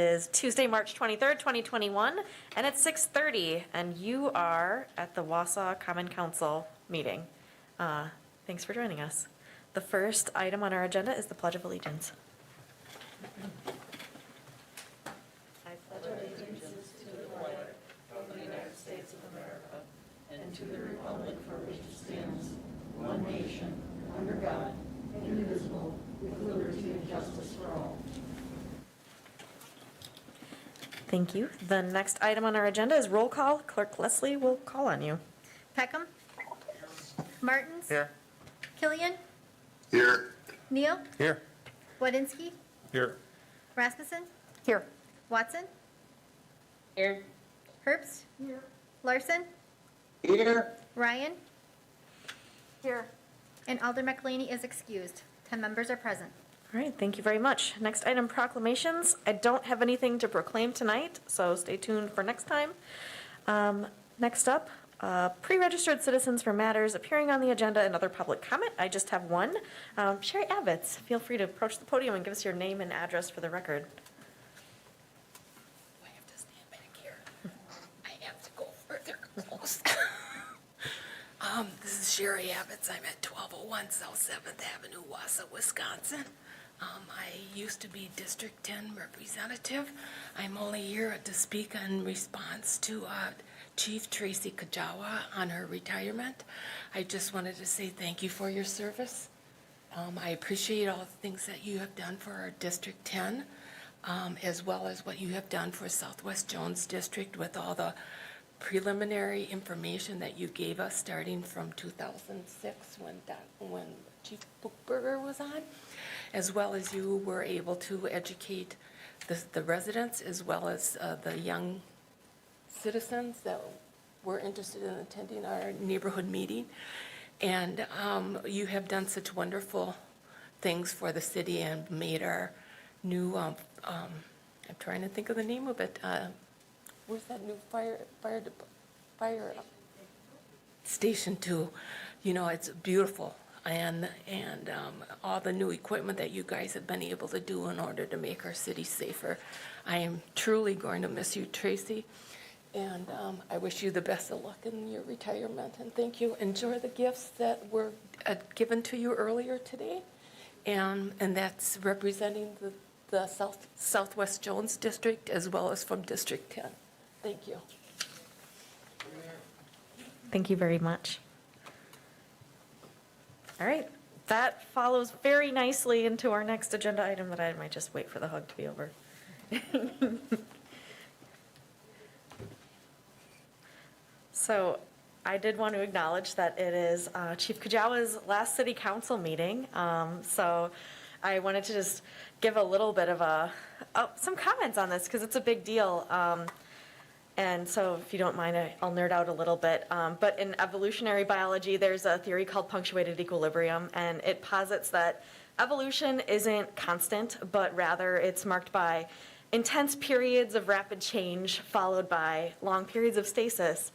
Is Tuesday, March 23rd, 2021, and it's 6:30, and you are at the Wausau Common Council meeting. Thanks for joining us. The first item on our agenda is the Pledge of Allegiance. I pledge allegiance to the flag of the United States of America and to the republic for which it stands, one nation, under God, indivisible, with liberty and justice for all. Thank you. The next item on our agenda is roll call. Clerk Leslie will call on you. Peckham. Martins. Here. Killian. Here. Neal. Here. Wadinsky. Here. Rasmussen. Here. Watson. Here. Herbst. Here. Larson. Here. Ryan. Here. And Alder McElhaney is excused. 10 members are present. All right, thank you very much. Next item, proclamations. I don't have anything to proclaim tonight, so stay tuned for next time. Next up, pre-registered citizens for matters appearing on the agenda and other public comment. I just have one. Sherry Abbots, feel free to approach the podium and give us your name and address for the record. I have to stand back here. I have to go further close. This is Sherry Abbots. I'm at 1201 South 7th Avenue, Wausau, Wisconsin. I used to be District 10 representative. I'm only here to speak in response to Chief Tracy Kajawa on her retirement. I just wanted to say thank you for your service. I appreciate all the things that you have done for our District 10, as well as what you have done for Southwest Jones District with all the preliminary information that you gave us starting from 2006 when Chief Bookberger was on, as well as you were able to educate the residents as well as the young citizens that were interested in attending our neighborhood meeting. And you have done such wonderful things for the city and made our new, I'm trying to think of the name of it, where's that new fire Station 2? You know, it's beautiful, and all the new equipment that you guys have been able to do in order to make our city safer. I am truly going to miss you, Tracy, and I wish you the best of luck in your retirement, and thank you. Enjoy the gifts that were given to you earlier today, and that's representing the Southwest Jones District as well as from District 10. Thank you. Thank you very much. All right, that follows very nicely into our next agenda item that I might just wait for the hug to be over. So I did want to acknowledge that it is Chief Kajawa's last city council meeting. So I wanted to just give a little bit of some comments on this because it's a big deal. And so if you don't mind, I'll nerd out a little bit. But in evolutionary biology, there's a theory called punctuated equilibrium, and it posits that evolution isn't constant, but rather it's marked by intense periods of rapid change followed by long periods of stasis.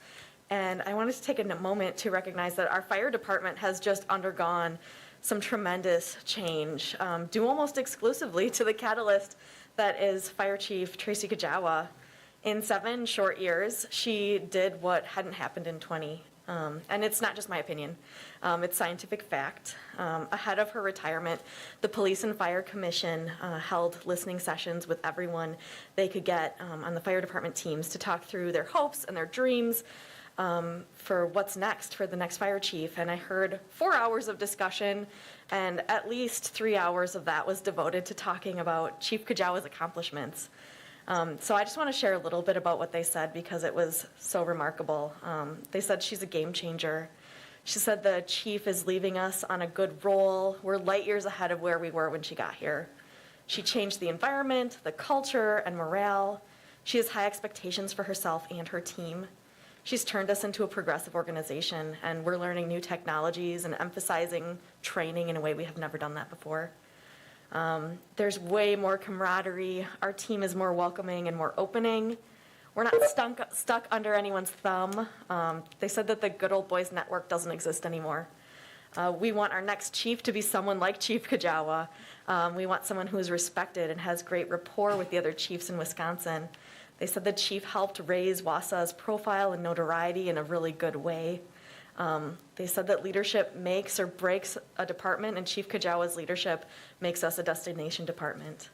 And I wanted to take a moment to recognize that our fire department has just undergone some tremendous change, due almost exclusively to the catalyst that is Fire Chief Tracy Kajawa. In 7 short years, she did what hadn't happened in 20. And it's not just my opinion, it's scientific fact. Ahead of her retirement, the Police and Fire Commission held listening sessions with everyone they could get on the fire department teams to talk through their hopes and their dreams for what's next for the next fire chief. And I heard 4 hours of discussion, and at least 3 hours of that was devoted to talking about Chief Kajawa's accomplishments. So I just want to share a little bit about what they said because it was so remarkable. They said she's a game changer. She said the chief is leaving us on a good roll. We're light years ahead of where we were when she got here. She changed the environment, the culture, and morale. She has high expectations for herself and her team. She's turned us into a progressive organization, and we're learning new technologies and emphasizing training in a way we have never done that before. There's way more camaraderie. Our team is more welcoming and more opening. We're not stuck under anyone's thumb. They said that the Good Old Boys Network doesn't exist anymore. We want our next chief to be someone like Chief Kajawa. We want someone who is respected and has great rapport with the other chiefs in Wisconsin. They said the chief helped raise Wausau's profile and notoriety in a really good way. They said that leadership makes or breaks a department, and Chief Kajawa's leadership makes us a destination department.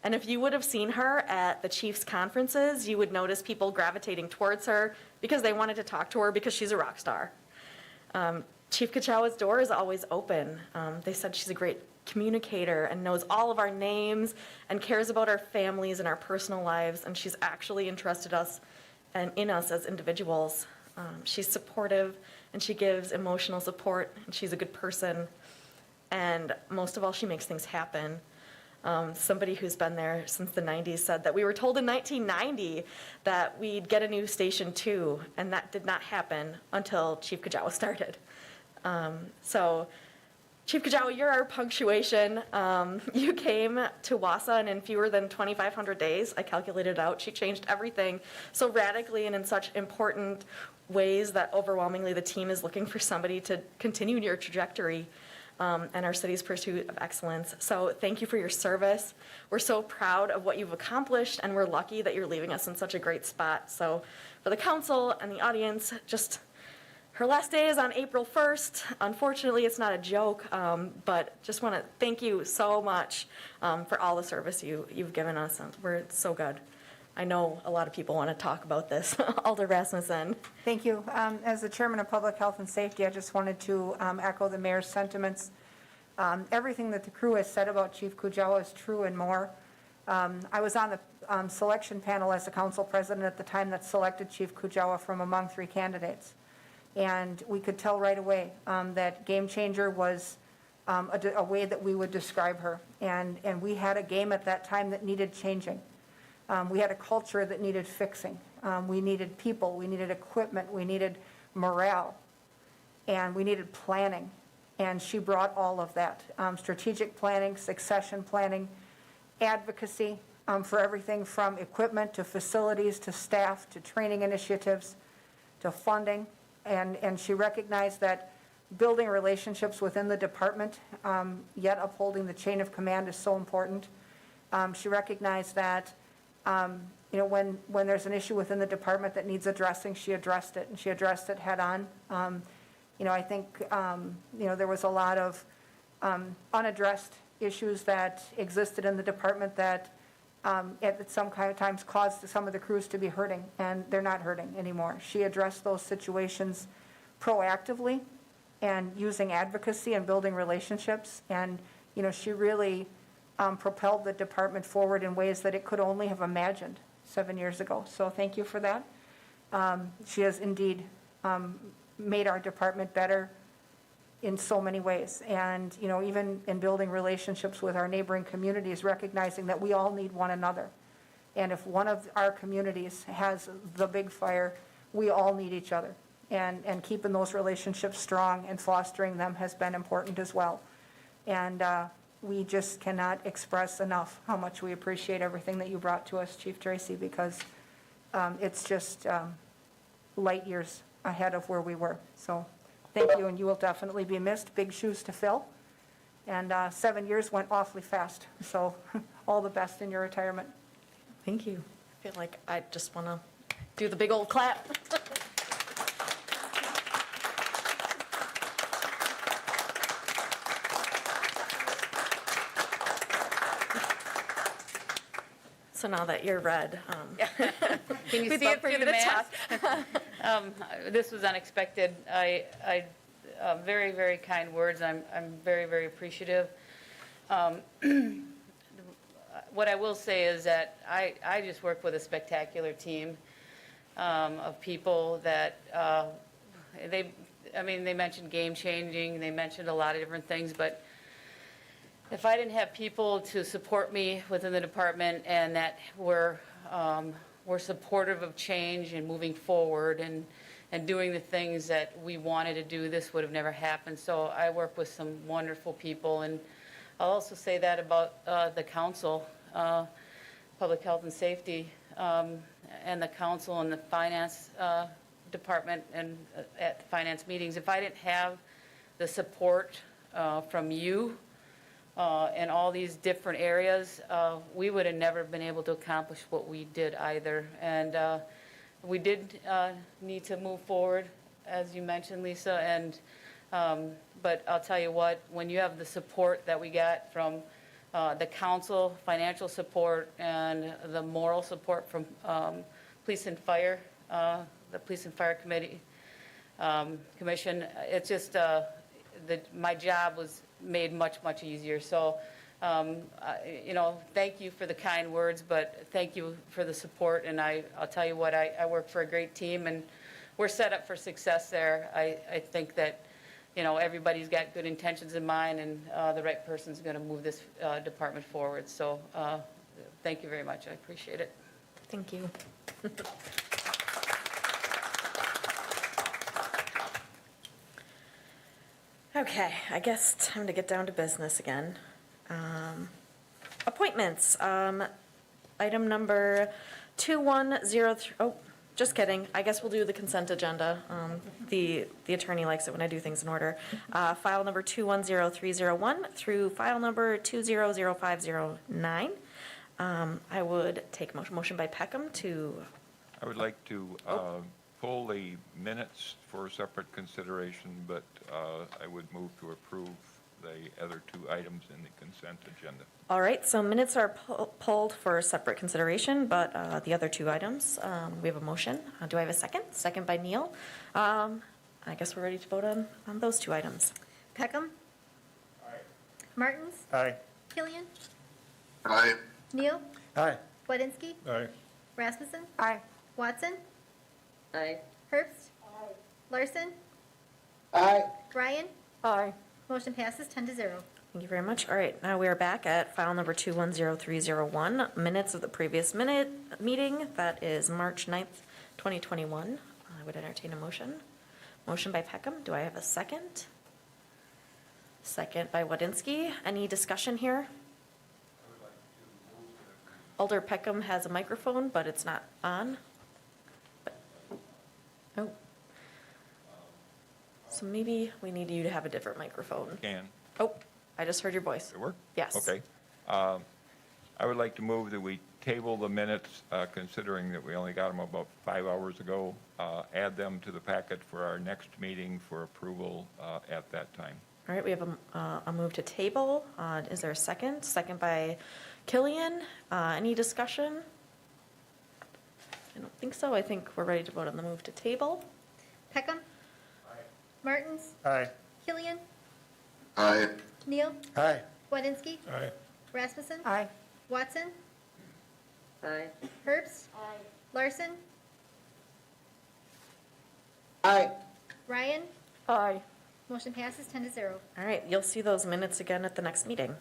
And if you would have seen her at the chief's conferences, you would notice people gravitating towards her because they wanted to talk to her because she's a rock star. Chief Kajawa's door is always open. They said she's a great communicator and knows all of our names and cares about our families and our personal lives, and she's actually entrusted us and in us as individuals. She's supportive, and she gives emotional support, and she's a good person, and most of all, she makes things happen. Somebody who's been there since the 90s said that we were told in 1990 that we'd get a new Station 2, and that did not happen until Chief Kajawa started. So, Chief Kajawa, you're our punctuation. You came to Wausau, and in fewer than 2,500 days, I calculated it out, she changed everything so radically and in such important ways that overwhelmingly the team is looking for somebody to continue your trajectory and our city's pursuit of excellence. So thank you for your service. We're so proud of what you've accomplished, and we're lucky that you're leaving us in such a great spot. So for the council and the audience, just her last day is on April 1st. Unfortunately, it's not a joke, but just want to thank you so much for all the service you've given us. We're so good. I know a lot of people want to talk about this. Alder Rasmussen. Thank you. As the Chairman of Public Health and Safety, I just wanted to echo the mayor's sentiments. Everything that the crew has said about Chief Kajawa is true and more. I was on the selection panel as the council president at the time that selected Chief Kajawa from among 3 candidates. And we could tell right away that game changer was a way that we would describe her. And we had a game at that time that needed changing. We had a culture that needed fixing. We needed people, we needed equipment, we needed morale, and we needed planning. And she brought all of that. Strategic planning, succession planning, advocacy for everything from equipment to facilities to staff to training initiatives to funding. And she recognized that building relationships within the department, yet upholding the chain of command is so important. She recognized that when there's an issue within the department that needs addressing, she addressed it, and she addressed it head on. I think, there was a lot of unaddressed issues that existed in the department that at some kind of times caused some of the crews to be hurting, and they're not hurting anymore. She addressed those situations proactively and using advocacy and building relationships, and, she really propelled the department forward in ways that it could only have imagined 7 years ago. So thank you for that. She has indeed made our department better in so many ways. And, even in building relationships with our neighboring communities, recognizing that we all need one another. And if one of our communities has the big fire, we all need each other. And keeping those relationships strong and fostering them has been important as well. And we just cannot express enough how much we appreciate everything that you brought to us, Chief Tracy, because it's just light years ahead of where we were. So thank you, and you will definitely be missed. Big shoes to fill. And 7 years went awfully fast. So all the best in your retirement. Thank you. I feel like I just want to do the big old clap. So now that you're red, Can you we'd see love it for through you the to mask? talk. This was unexpected. Very, very kind words. I'm very, very appreciative. What I will say is that I just work with a spectacular team of people that they mentioned game changing. They mentioned a lot of different things, but if I didn't have people to support me within the department and that were supportive of change and moving forward and doing the things that we wanted to do, this would have never happened. So I work with some wonderful people, and I'll also say that about the council, Public Health and Safety, and the council and the finance department and at the finance meetings. If I didn't have the support from you in all these different areas, we would have never been able to accomplish what we did either. And we did need to move forward, as you mentioned, Lisa, and but I'll tell you what, when you have the support that we got from the council, financial support, and the moral support from police and fire, the Police and Fire Committee, Commission, it's just, my job was made much, much easier. So, you know, thank you for the kind words, but thank you for the support. And I'll tell you what, I work for a great team, and we're set up for success there. I think that, you know, everybody's got good intentions in mind, and the right person's going to move this department forward. So thank you very much. I appreciate it. Thank you. Okay, I guess time to get down to business again. Appointments. Item number 2103, oh, just kidding. I guess we'll do the consent agenda. The attorney likes it when I do things in order. File number 210301 through file number 200509. I would take a motion by Peckham to, I would like to pull the minutes for separate consideration, but I would move to approve the other two items in the consent agenda. all right, so minutes are pulled for separate consideration, but the other two items, we have a motion. Do I have a second? Second by Neil. I guess we're ready to vote on those two items. Peckham? Martins? Aye. Killian? Aye. Neal? Aye. Wedinski? Aye. Rasmussen? Aye. Watson? Aye. Herbst? Larson? Aye. Ryan? Aye. Motion passes 10-0. Thank you very much. All right, now we are back at file number 210301, minutes of the previous meeting. That is March 9th, 2021. I would entertain a motion. Motion by Peckham. Do I have a second? Second by Wadinsky. Any discussion here? Alder Peckham has a microphone, but it's not on. Oh. So maybe we need you to have a different microphone. Can Oh, I just heard your voice. it work? Yes. Okay. I would like to move that we table the minutes, considering that we only got them about 5 hours ago, add them to the packet for our next meeting for approval at that time. All right, we have a move to table. Is there a second? Second by Killian. Any discussion? I don't think so. I think we're ready to vote on the move to table. Peckham? Martins? Aye. Killian? Aye. Neal? Aye. Wedinski? Aye. Rasmussen? Aye. Watson? Aye. Herbst? Larson? Aye. Ryan? Aye. Motion passes 10-0. All right, you'll see those minutes again at the next meeting.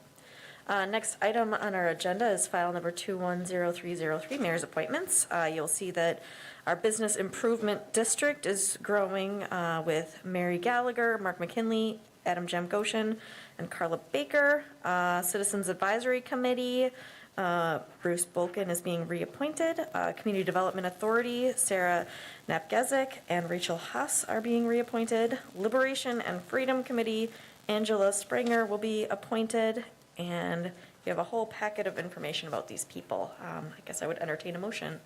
Next item on our agenda is file number 210303, mayor's appointments. You'll see that our business improvement district is growing with Mary Gallagher, Mark McKinley, Adam Jamgoshen, and Carla Baker. Citizens Advisory Committee, Bruce Bolkin is being reappointed. Community Development Authority, Sarah Napgezik and Rachel Haas are being reappointed. Liberation and Freedom Committee, Angela Springer will be appointed. And you have a whole packet of information about these people. I guess I would entertain a motion.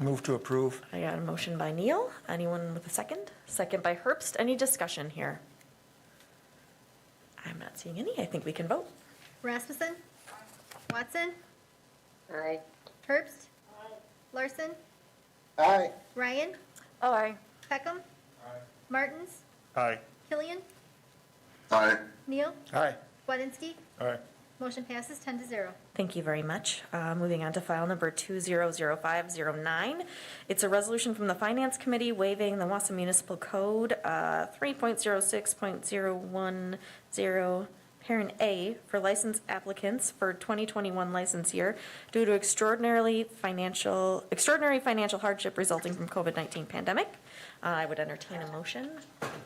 Move to approve. I got a motion by Neil. Anyone with a second? Second by Herbst. Any discussion here? I'm not seeing any. I think we can vote. Rasmussen? Watson? Aye. Herbst? Larson? Aye. Ryan? Aye. Peckham? Martins? Aye. Killian? Aye. Neal? Aye. Wedinski? Aye. Motion passes 10-0. Thank you very much. Moving on to file number 200509. It's a resolution from the Finance Committee waiving the Wausau Municipal Code 3.06.010, parent A, for license applicants for 2021 license year due to extraordinary financial hardship resulting from COVID-19 pandemic. I would entertain a motion.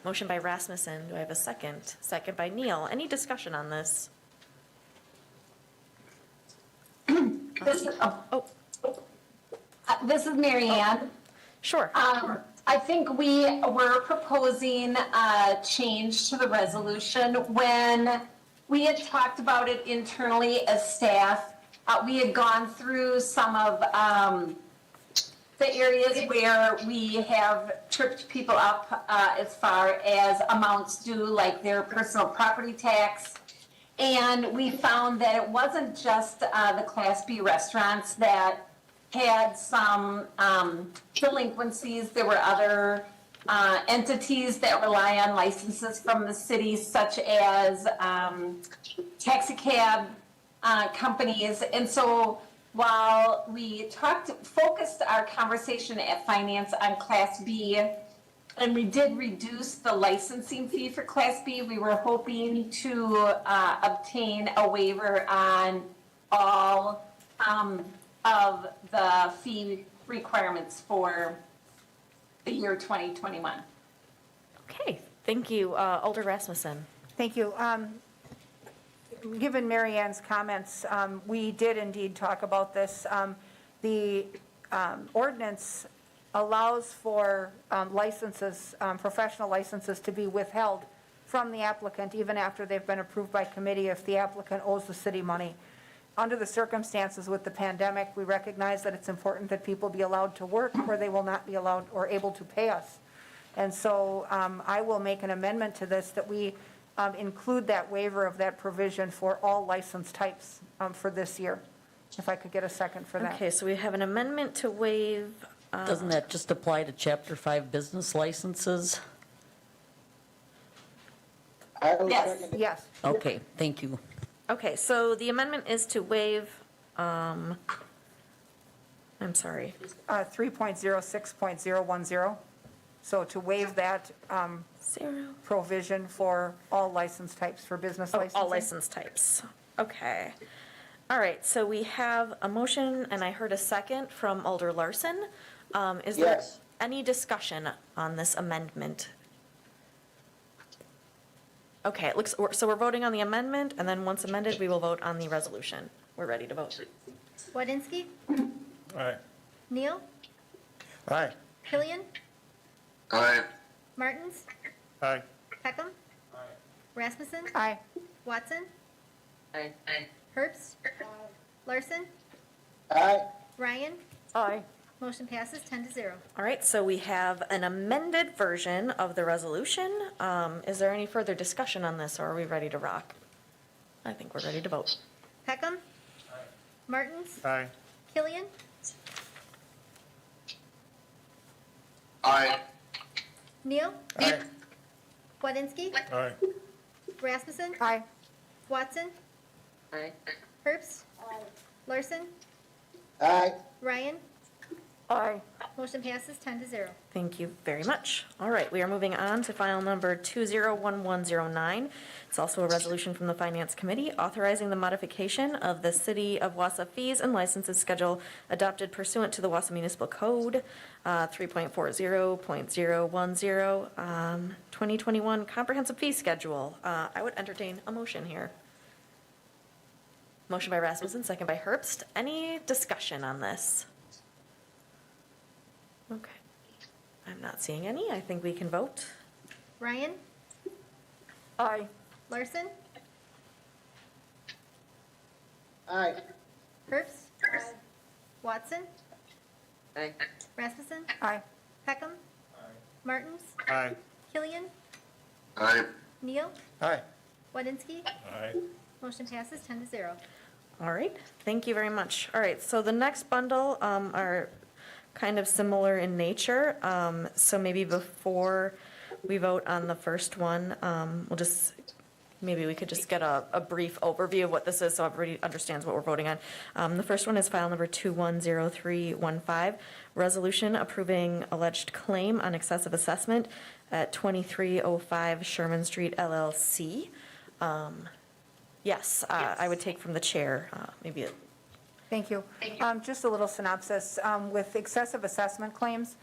Motion by Rasmussen. Do I have a second? Second by Neil. Any discussion on this? This is Mary Ann. Sure. I think we were proposing a change to the resolution. When we had talked about it internally as staff, we had gone through some of the areas where we have tripped people up as far as amounts due, like their personal property tax. And we found that it wasn't just the Class B restaurants that had some delinquencies. There were other entities that rely on licenses from the city, such as taxi cab companies. And so while we focused our conversation at finance on Class B, and we did reduce the licensing fee for Class B, we were hoping to obtain a waiver on all of the fee requirements for the year 2021. Okay, thank you. Alder Rasmussen. Thank you. Given Mary Ann's comments, we did indeed talk about this. The ordinance allows for licenses, professional licenses, to be withheld from the applicant even after they've been approved by committee if the applicant owes the city money. Under the circumstances with the pandemic, we recognize that it's important that people be allowed to work or they will not be allowed or able to pay us. And so I will make an amendment to this that we include that waiver of that provision for all license types for this year. If I could get a second for that. Okay, so we have an amendment to waive. Doesn't that just apply to Chapter 5 business licenses? I will Yes. second it. Yes. Okay, thank you. Okay, so the amendment is to waive, I'm sorry. 3.06.010. So to waive that Zero. provision for all license types for business Oh, licensing. all license types. Okay. All right, so we have a motion, and I heard a second from Alder Larson. Is there Yes. any discussion on this amendment? Okay, it looks, so we're voting on the amendment, and then once amended, we will vote on the resolution. We're ready to vote. Wadinski, Aye. Neal, Aye. Killian, Aye. Martins, Aye. Peckham, Rasmussen, Aye. Watson, Herbst, Larson, Aye. Ryan. Aye. Motion passes 10-0. All right, so we have an amended version of the resolution. Is there any further discussion on this, or are we ready to rock? I think we're ready to vote. Peckham, Martins, Aye. Killian, Aye. Neal, Aye. Wadinski, Aye. Rasmussen, Aye. Watson, Herbst, Larson, Aye. Ryan. Aye. Motion passes 10-0. Thank you very much. All right, we are moving on to file number 201109. It's also a resolution from the Finance Committee authorizing the modification of the City of Wausau fees and licenses schedule adopted pursuant to the Wausau Municipal Code, 3.40.010, 2021 Comprehensive Fee Schedule. I would entertain a motion here. Motion by Rasmussen, second by Herbst. Any discussion on this? Okay. I'm not seeing any. I think we can vote. Ryan, Aye. Larson, Aye. Herbst, Watson, Rasmussen, Aye. Peckham, Martins, Aye. Killian, Aye. Neal, Aye. Wadinski. Aye. Motion passes 10-0. All right. Thank you very much. All right. So the next bundle are kind of similar in nature. So maybe before we vote on the first one, maybe we could just get a brief overview of what this is so everybody understands what we're voting on. The first one is file number 210315, resolution approving alleged claim on excessive assessment at 2305 Sherman Street LLC. Yes, I would take from the chair, maybe. Thank you. Just a little synopsis. With excessive assessment claims,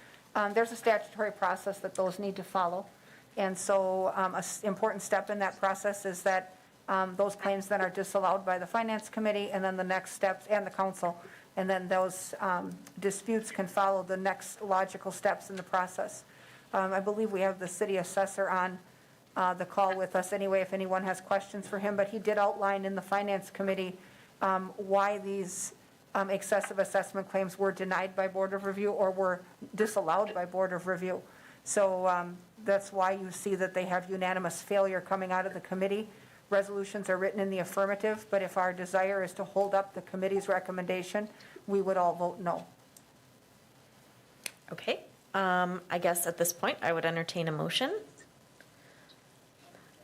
there's a statutory process that those need to follow. And so an important step in that process is that those claims then are disallowed by the Finance Committee, and then the next steps, and the council, and then those disputes can follow the next logical steps in the process. I believe we have the city assessor on the call with us anyway, if anyone has questions for him, but he did outline in the finance committee why these excessive assessment claims were denied by Board of Review or were disallowed by Board of Review. So that's why you see that they have unanimous failure coming out of the committee. Resolutions are written in the affirmative, but if our desire is to hold up the committee's recommendation, we would all vote no. Okay, I guess at this point, I would entertain a motion.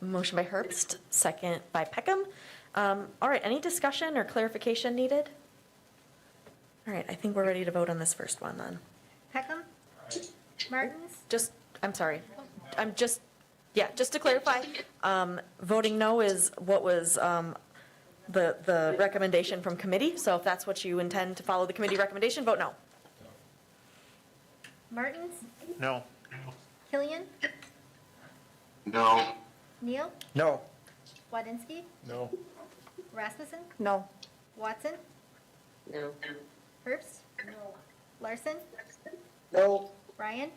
Motion by Herbst, second by Peckham. All right, any discussion or clarification needed? All right, I think we're ready to vote on this first one then. Peckham? Martins? Just to clarify, voting no is what was the recommendation from committee. So if that's what you intend to follow the committee recommendation, vote no. Martins? No. Killian? No. Neal? No. Wadinsky? No. Rasmussen? No. Watson? No. Herbst? No. Larson? No. Ryan?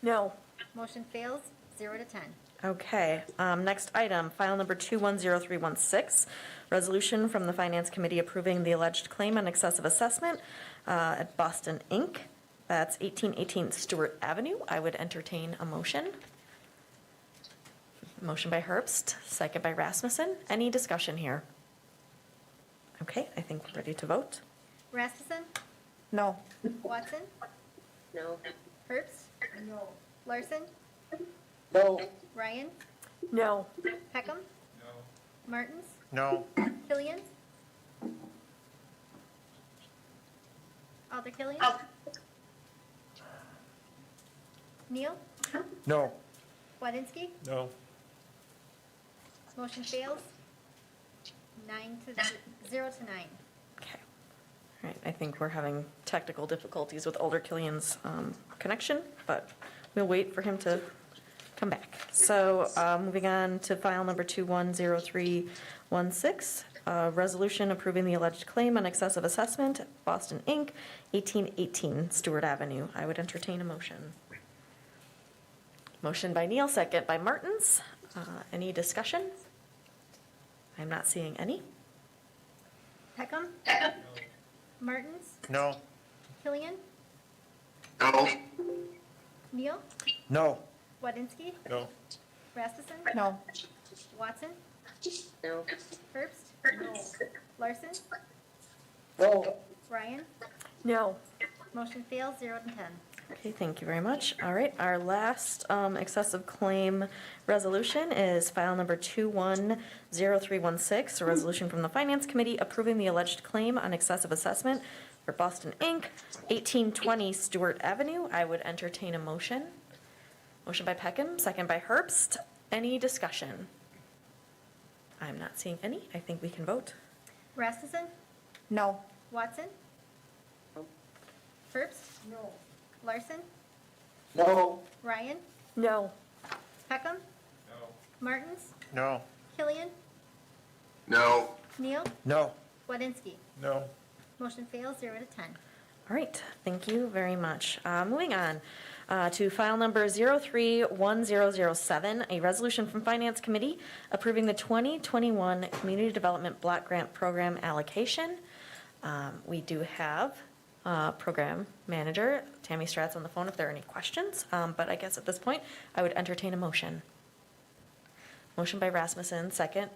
No. Motion fails, 0 to 10. Okay, next item, file number 210316, resolution from the Finance Committee approving the alleged claim on excessive assessment at Boston Inc. That's 1818 Stewart Avenue. I would entertain a motion. Motion by Herbst, second by Rasmussen. Any discussion here? Okay, I think we're ready to vote. Rasmussen? No. Watson? No. Herbst? No. Larson? No. Ryan? No. Peckham? No. Martins? No. Killian? Alder Killian? Neal? No. Wadinsky? No. Motion fails, 0 to 9. Okay. All right, I think we're having technical difficulties with Alder Killian's connection, but we'll wait for him to come back. So moving on to file number 210316, resolution approving the alleged claim on excessive assessment, Boston Inc., 1818 Stewart Avenue. I would entertain a motion. Motion by Neal, second by Martins. Any discussion? I'm not seeing any. Peckham? Martins? No. Killian? No. Neal? No. Wadinsky? No. Rasmussen? No. Watson? No. Herbst? No. Larson? No. Ryan? No. Motion fails, 0 to 10. Okay, thank you very much. All right, our last excessive claim resolution is file number 210316, a resolution from the Finance Committee approving the alleged claim on excessive assessment for Boston Inc., 1820 Stewart Avenue. I would entertain a motion. Motion by Peckham, second by Herbst. Any discussion? I'm not seeing any. I think we can vote. Rasmussen? No. Watson? Herbst? No. Larson? No. Ryan? No. Peckham? No. Martins? No. Killian? No. Neal? No. Wadinsky? No. Motion fails, 0 to 10. All right, thank you very much. Moving on to file number 031007, a resolution from Finance Committee approving the 2021 Community Development Block Grant Program allocation. We do have Program Manager Tammy Stratz on the phone if there are any questions, but I guess at this point, I would entertain a motion. Motion by Rasmussen, second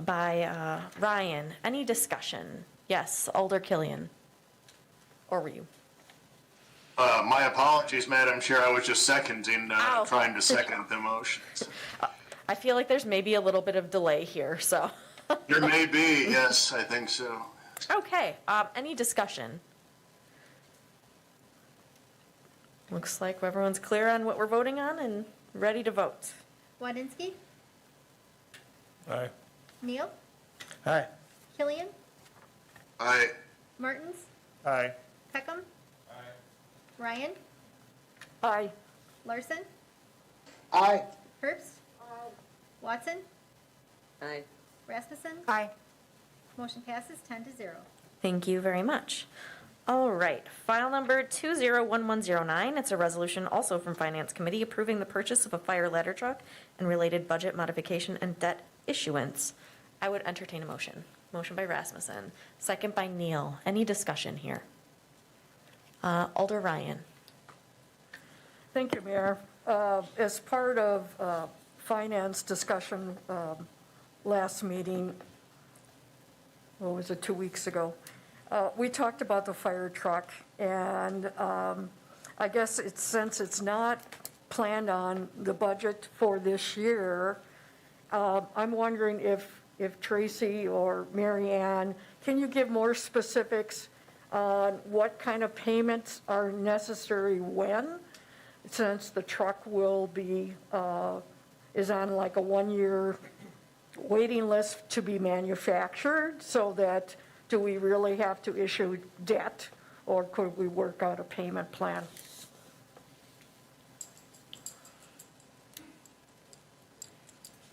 by Ryan. Any discussion? Yes, Alder Killian. Or were you? My apologies, Madam Chair. I was just seconding, Ow. trying to second the motions. I feel like there's maybe a little bit of delay here, so. There may be, yes, I think so. Okay, any discussion? Looks like everyone's clear on what we're voting on and ready to vote. Wadinsky? Aye. Neal? Aye. Killian? Aye. Martins? Aye. Peckham? Ryan? Aye. Larson? Aye. Herbst? Watson? Aye. Rasmussen? Aye. Motion passes 10 to 0. Thank you very much. All right, file number 201109, it's a resolution also from Finance Committee approving the purchase of a fire ladder truck and related budget modification and debt issuance. I would entertain a motion. Motion by Rasmussen, second by Neal. Any discussion here? Alder Ryan. Thank you, Mayor. As part of finance discussion last meeting, what was it, 2 weeks ago, we talked about the fire truck, and I guess since it's not planned on the budget for this year, I'm wondering if Tracy or Mary Ann, can you give more specifics on what kind of payments are necessary when? Since the truck will be, is on like a 1-year waiting list to be manufactured, so that, do we really have to issue debt, or could we work out a payment plan?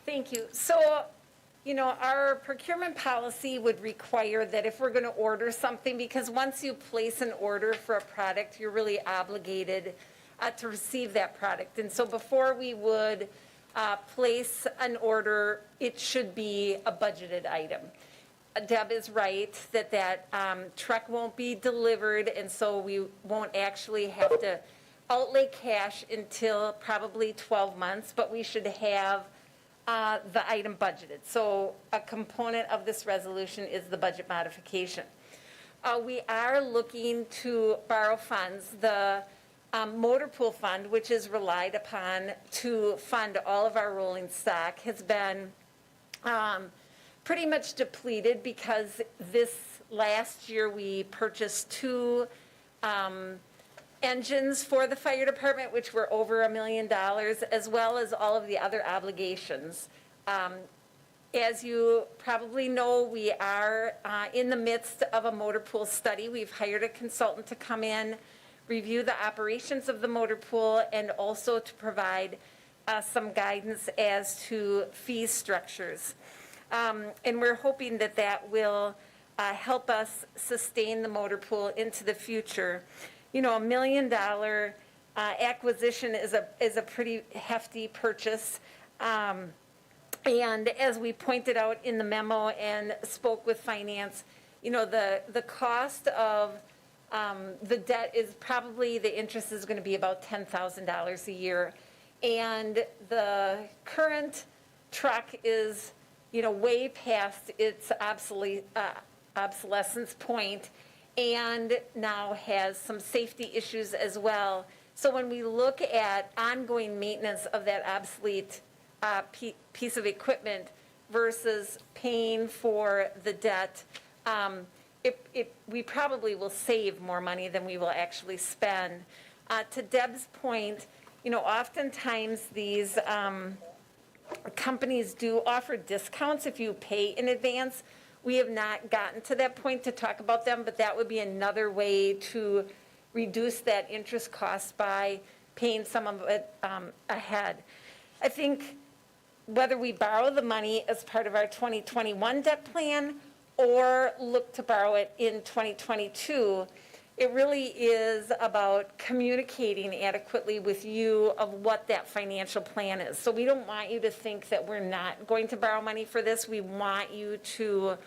Thank you. So, our procurement policy would require that if we're going to order something, because once you place an order for a product, you're really obligated to receive that product. And so before we would place an order, it should be a budgeted item. Deb is right that truck won't be delivered, and so we won't actually have to outlay cash until probably 12 months, but we should have the item budgeted. So a component of this resolution is the budget modification. We are looking to borrow funds. The motor pool fund, which is relied upon to fund all of our rolling stock, has been pretty much depleted because this last year we purchased 2 engines for the fire department, which were over $1 million, as well as all of the other obligations. As you probably know, we are in the midst of a motor pool study. We've hired a consultant to come in, review the operations of the motor pool, and also to provide some guidance as to fee structures. And we're hoping that will help us sustain the motor pool into the future. $1 million acquisition is a pretty hefty purchase. And as we pointed out in the memo and spoke with finance, the cost of the debt is probably, the interest is going to be about $10,000 a year. And the current truck is way past its obsolescence point, and now has some safety issues as well. So when we look at ongoing maintenance of that obsolete piece of equipment versus paying for the debt, we probably will save more money than we will actually spend. To Deb's point, oftentimes these companies do offer discounts if you pay in advance. We have not gotten to that point to talk about them, but that would be another way to reduce that interest cost by paying some of it ahead. I think whether we borrow the money as part of our 2021 debt plan or look to borrow it in 2022, it really is about communicating adequately with you of what that financial plan is. So we don't want you to think that we're not going to borrow money for this. We want you to,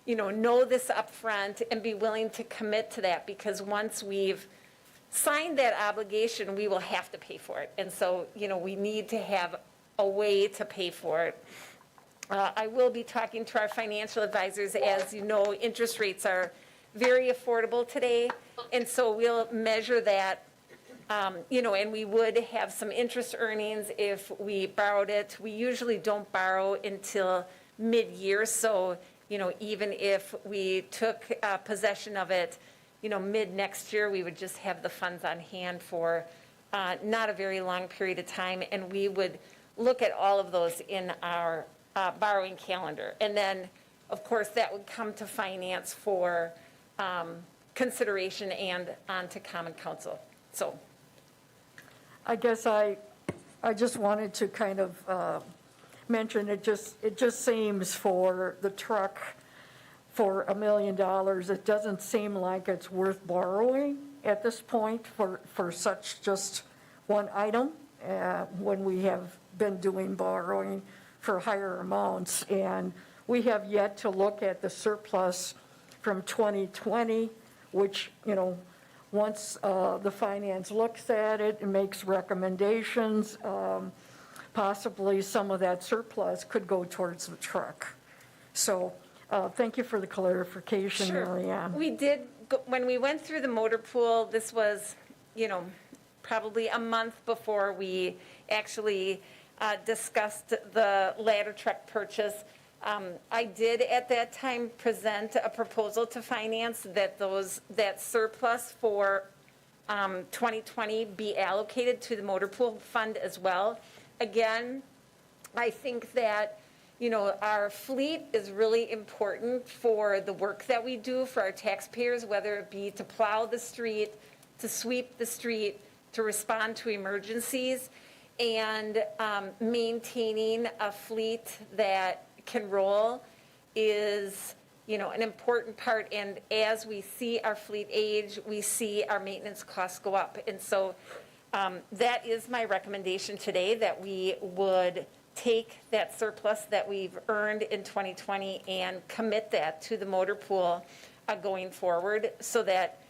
know this up front and be willing to commit to that, because once we've signed that obligation, we will have to pay for it. And so, we need to have a way to pay for it. I will be talking to our financial advisors. As you know, interest rates are very affordable today, and so we'll measure that, and we would have some interest earnings if we borrowed it. We usually don't borrow until mid-year, so, even if we took possession of it, mid-next year, we would just have the funds on hand for not a very long period of time, and we would look at all of those in our borrowing calendar. And then, of course, that would come to finance for consideration and on to Common Council. So I guess I just wanted to kind of mention, it just seems for the truck for $1 million. It doesn't seem like it's worth borrowing at this point for such just one item, when we have been doing borrowing for higher amounts. And we have yet to look at the surplus from 2020, which, once the finance looks at it and makes recommendations, possibly some of that surplus could go towards the truck. So thank you for the clarification, Mary Ann. We did, when we went through the motor pool, this was, probably a month before we actually discussed the ladder truck purchase. I did at that time present a proposal to finance that surplus for 2020 be allocated to the motor pool fund as well. Again, I think that, our fleet is really important for the work that we do for our taxpayers, whether it be to plow the street, to sweep the street, to respond to emergencies, and maintaining a fleet that can roll is, an important part. And as we see our fleet age, we see our maintenance costs go up. And so that is my recommendation today, that we would take that surplus that we've earned in 2020 and commit that to the motor pool going forward, so that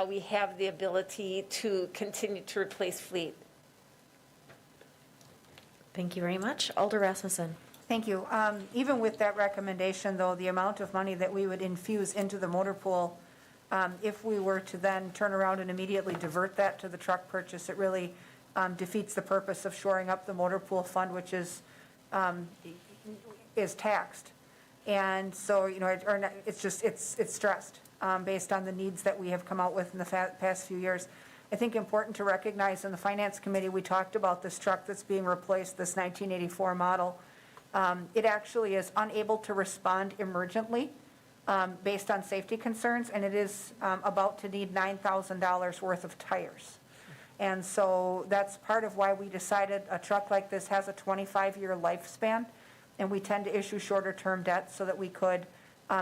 we have the ability to continue to replace fleet. Thank you very much. Alder Rasmussen. Thank you. Even with that recommendation, though, the amount of money that we would infuse into the motor pool, if we were to then turn around and immediately divert that to the truck purchase, it really defeats the purpose of shoring up the motor pool fund, which is taxed. And so, it's stressed based on the needs that we have come out with in the past few years. I think important to recognize, in the Finance Committee, we talked about this truck that's being replaced, this 1984 model. It actually is unable to respond emergently based on safety concerns, and it is about to need $9,000 worth of tires. And so that's part of why we decided a truck like this has a 25-year lifespan, and we tend to issue shorter-term debt so that we could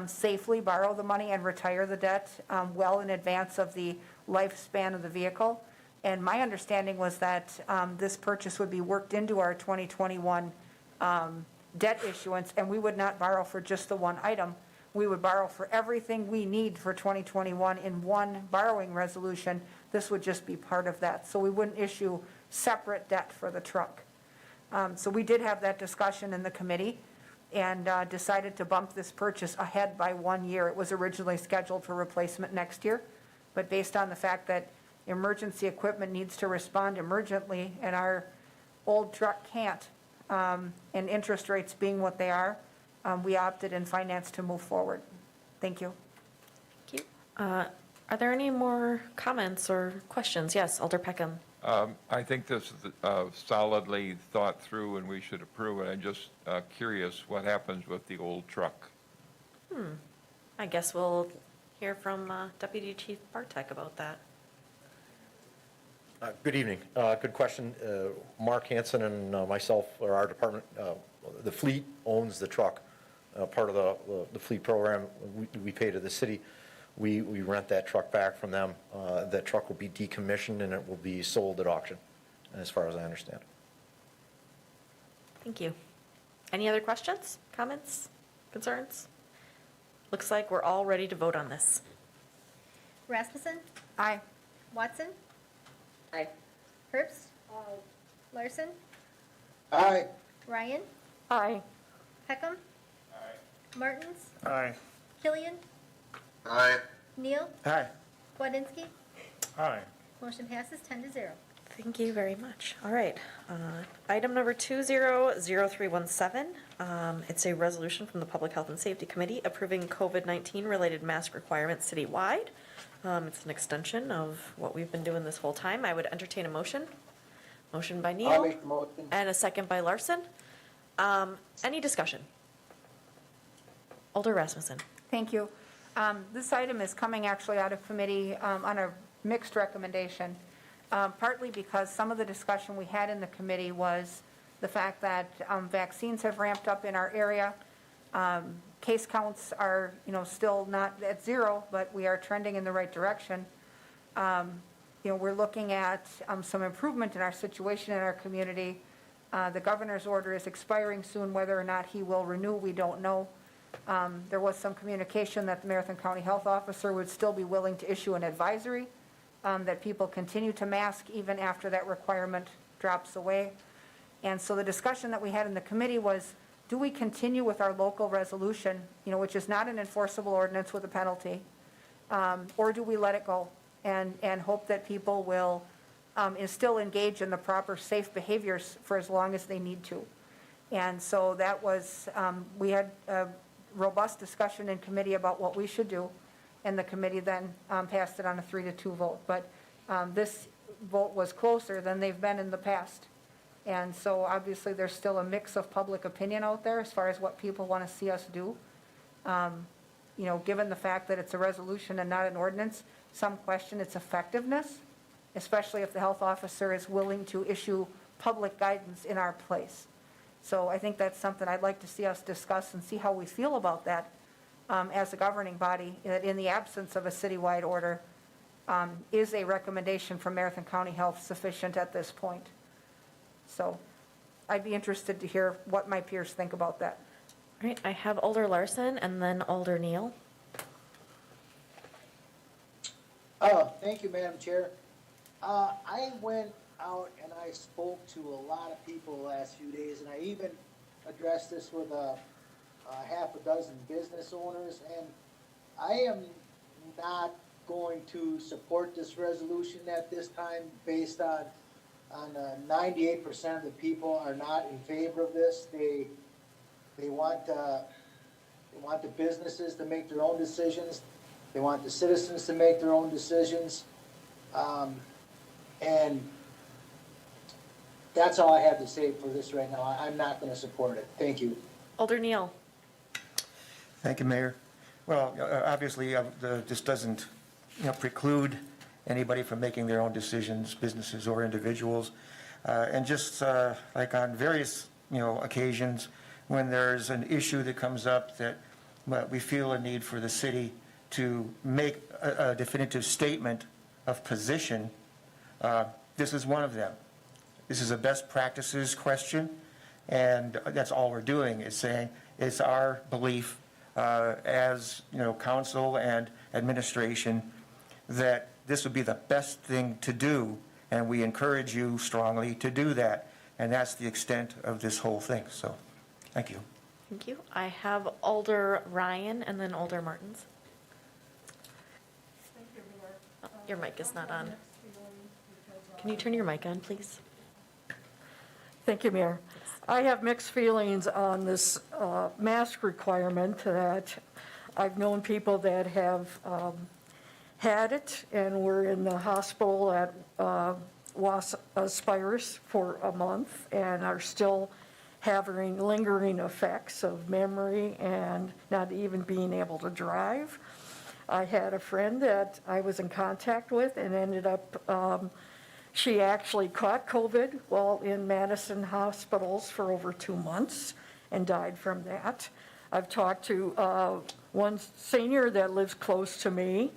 safely borrow the money and retire the debt well in advance of the lifespan of the vehicle. And my understanding was that this purchase would be worked into our 2021 debt issuance, and we would not borrow for just the one item. We would borrow for everything we need for 2021 in one borrowing resolution. This would just be part of that. So we wouldn't issue separate debt for the truck. So we did have that discussion in the committee and decided to bump this purchase ahead by 1 year. It was originally scheduled for replacement next year, but based on the fact that emergency equipment needs to respond emergently and our old truck can't, and interest rates being what they are, we opted in finance to move forward. Thank you. Thank you. Are there any more comments or questions? Yes, Alder Peckham. I think this is solidly thought through, and we should approve it. I'm just curious what happens with the old truck. I guess we'll hear from Deputy Chief Bartek about that. Good evening. Good question. Mark Hansen and myself, or our department, the fleet owns the truck. Part of the fleet program we pay to the city. We rent that truck back from them. That truck will be decommissioned and it will be sold at auction, as far as I understand. Thank you. Any other questions, comments, concerns? Looks like we're all ready to vote on this. Rasmussen? Aye. Watson? Aye. Herbst? Larson? Aye. Ryan? Aye. Peckham? Martins? Aye. Killian? Aye. Neal? Aye. Wodinski? Aye. Motion passes 10-0. Thank you very much. All right. Item number 200317. It's a resolution from the Public Health and Safety Committee approving COVID-19 related mask requirements citywide. It's an extension of what we've been doing this whole time. I would entertain a motion. Motion by Neal. And a second by Larson. Any discussion? Alder Rasmussen. Thank you. This item is coming actually out of committee on a mixed recommendation, partly because some of the discussion we had in the committee was the fact that vaccines have ramped up in our area. Case counts are, still not at zero, but we are trending in the right direction. We're looking at some improvement in our situation in our community. The governor's order is expiring soon. Whether or not he will renew, we don't know. There was some communication that the Marathon County Health Officer would still be willing to issue an advisory that people continue to mask even after that requirement drops away. And so the discussion that we had in the committee was, do we continue with our local resolution, which is not an enforceable ordinance with a penalty, or do we let it go and hope that people will still engage in the proper safe behaviors for as long as they need to? And so that was, we had a robust discussion in committee about what we should do, and the committee then passed it on a 3-2 vote. But this vote was closer than they've been in the past. And so obviously there's still a mix of public opinion out there as far as what people want to see us do. Given the fact that it's a resolution and not an ordinance, some question its effectiveness, especially if the health officer is willing to issue public guidance in our place. So I think that's something I'd like to see us discuss and see how we feel about that as a governing body, that in the absence of a citywide order, is a recommendation from Marathon County Health sufficient at this point? So I'd be interested to hear what my peers think about that. All right, I have Alder Larson and then Alder Neal. Thank you, Madam Chair. I went out and I spoke to a lot of people the last few days, and I even addressed this with a half a dozen business owners, and I am not going to support this resolution at this time based on 98% of the people are not in favor of this. They want the businesses to make their own decisions. They want the citizens to make their own decisions. And that's all I have to say for this right now. I'm not going to support it. Thank you. Alder Neal. Thank you, Mayor. Well, obviously, this doesn't, preclude anybody from making their own decisions, businesses or individuals. And just like on various, occasions, when there's an issue that comes up that we feel a need for the city to make a definitive statement of position, this is one of them. This is a best practices question, and that's all we're doing is saying it's our belief as, council and administration that this would be the best thing to do, and we encourage you strongly to do that. And that's the extent of this whole thing. So, thank you. Thank you. I have Alder Ryan and then Alder Martins. Oh, your mic is not on. Can you turn your mic on, please? Thank you, Mayor. I have mixed feelings on this mask requirement that I've known people that have had it and were in the hospital at Wausau for a month and are still having lingering effects of memory and not even being able to drive. I had a friend that I was in contact with and ended up, she actually caught COVID while in Madison hospitals for over 2 months and died from that. I've talked to one senior that lives close to me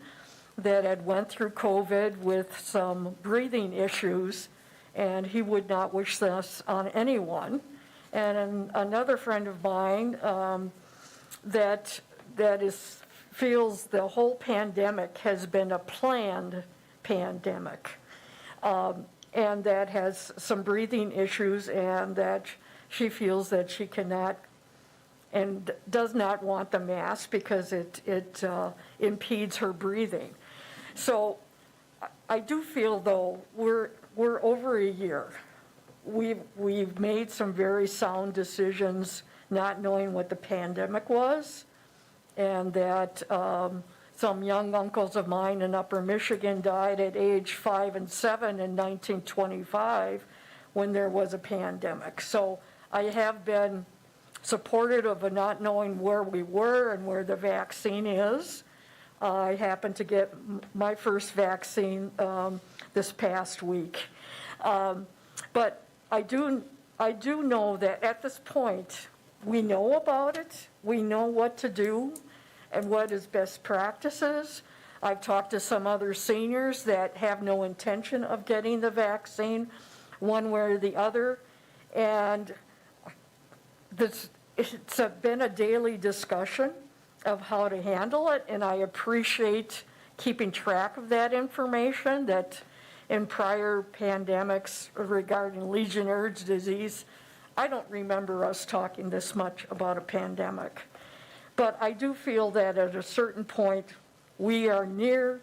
that had went through COVID with some breathing issues, and he would not wish this on anyone. And another friend of mine feels the whole pandemic has been a planned pandemic, and that has some breathing issues, and that she feels that she cannot and does not want the mask because it impedes her breathing. So I do feel, though, we're over a year. We've made some very sound decisions not knowing what the pandemic was, and that some young uncles of mine in Upper Michigan died at age 5 and 7 in 1925 when there was a pandemic. So I have been supportive of not knowing where we were and where the vaccine is. I happened to get my first vaccine this past week. But I do know that at this point, we know about it, we know what to do and what is best practices. I've talked to some other seniors that have no intention of getting the vaccine, one way or the other. And it's been a daily discussion of how to handle it, and I appreciate keeping track of that information, that in prior pandemics regarding Legionnaire's disease, I don't remember us talking this much about a pandemic. But I do feel that at a certain point, we are near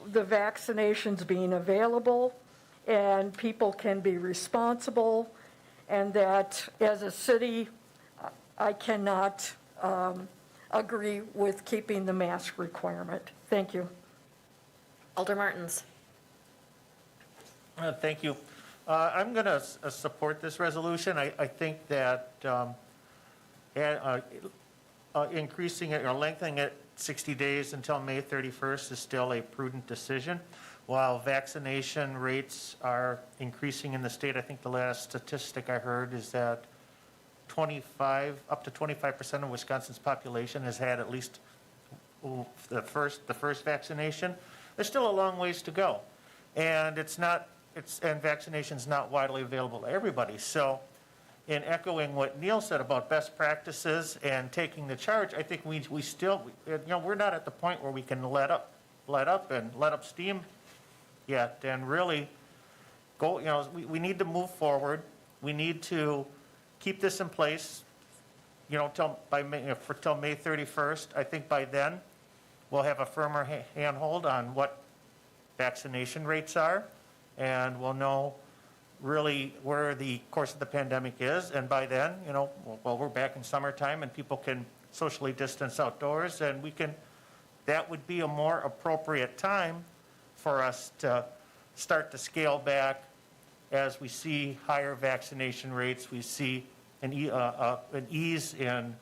the vaccinations being available, and people can be responsible, and that as a city, I cannot agree with keeping the mask requirement. Thank you. Alder Martins. Thank you. I'm going to support this resolution. I think that increasing it or lengthening it 60 days until May 31st is still a prudent decision. While vaccination rates are increasing in the state, I think the last statistic I heard is that up to 25% of Wisconsin's population has had at least the first vaccination. There's still a long ways to go, and vaccination's not widely available to everybody. So, in echoing what Neil said about best practices and taking the charge, I think we still, we're not at the point where we can let up steam yet, and really go. We need to move forward. We need to keep this in place, till May 31st. I think by then we'll have a firmer handhold on what vaccination rates are, and we'll know really where the course of the pandemic is. And by then, we're back in summertime and people can socially distance outdoors, and that would be a more appropriate time for us to start to scale back as we see higher vaccination rates. We see an ease in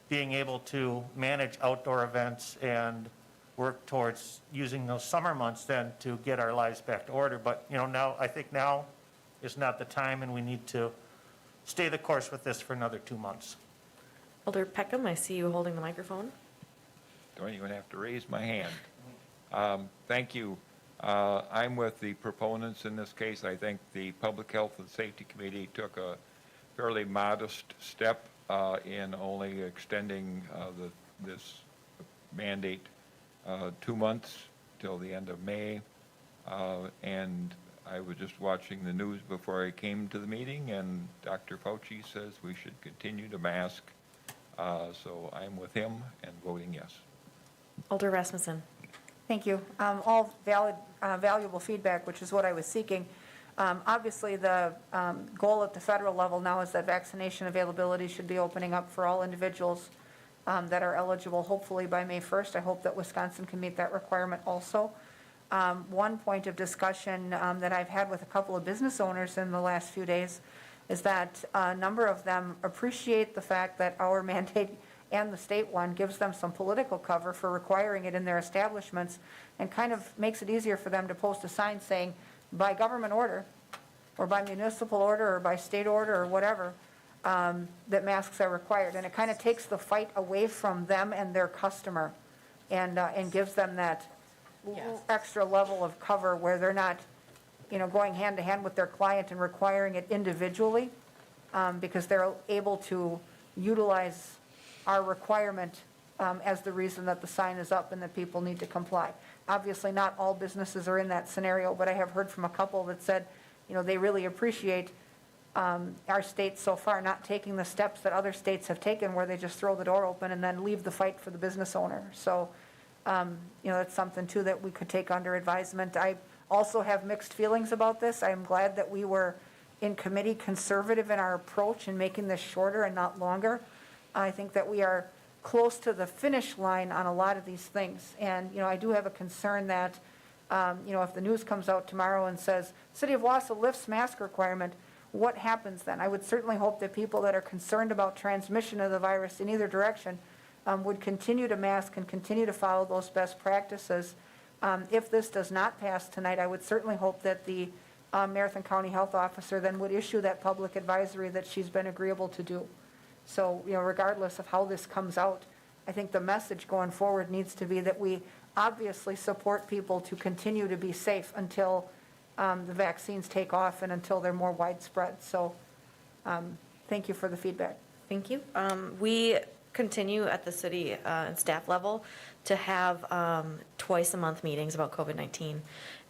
being able to manage outdoor events and work towards using those summer months then to get our lives back to order. But, I think now is not the time, and we need to stay the course with this for another 2 months. Alder Peckham, I see you holding the microphone. Don't even have to raise my hand. Thank you. I'm with the proponents in this case. I think the Public Health and Safety Committee took a fairly modest step in only extending this mandate 2 months till the end of May. And I was just watching the news before I came to the meeting, and Dr. Fauci says we should continue to mask. So I'm with him and voting yes. Alder Rasmussen. Thank you. All valid, valuable feedback, which is what I was seeking. Obviously, the goal at the federal level now is that vaccination availability should be opening up for all individuals that are eligible, hopefully by May 1st. I hope that Wisconsin can meet that requirement also. One point of discussion that I've had with a couple of business owners in the last few days is that a number of them appreciate the fact that our mandate and the state one gives them some political cover for requiring it in their establishments, and kind of makes it easier for them to post a sign saying, by government order, or by municipal order, or by state order, or whatever, that masks are required. And it kind of takes the fight away from them and their customer, and gives them that extra level of cover where they're not, going hand to hand with their client and requiring it individually, because they're able to utilize our requirement as the reason that the sign is up and that people need to comply. Obviously, not all businesses are in that scenario, but I have heard from a couple that said, they really appreciate our state so far not taking the steps that other states have taken, where they just throw the door open and then leave the fight for the business owner. So, that's something too that we could take under advisement. I also have mixed feelings about this. I am glad that we were in committee conservative in our approach in making this shorter and not longer. I think that we are close to the finish line on a lot of these things. And, I do have a concern that, if the news comes out tomorrow and says, City of Wausau lifts mask requirement, what happens then? I would certainly hope that people that are concerned about transmission of the virus in either direction would continue to mask and continue to follow those best practices. If this does not pass tonight, I would certainly hope that the Marathon County Health Officer then would issue that public advisory that she's been agreeable to do. So, regardless of how this comes out, I think the message going forward needs to be that we obviously support people to continue to be safe until the vaccines take off and until they're more widespread. So thank you for the feedback. Thank you. We continue at the city and staff level to have twice a month meetings about COVID-19.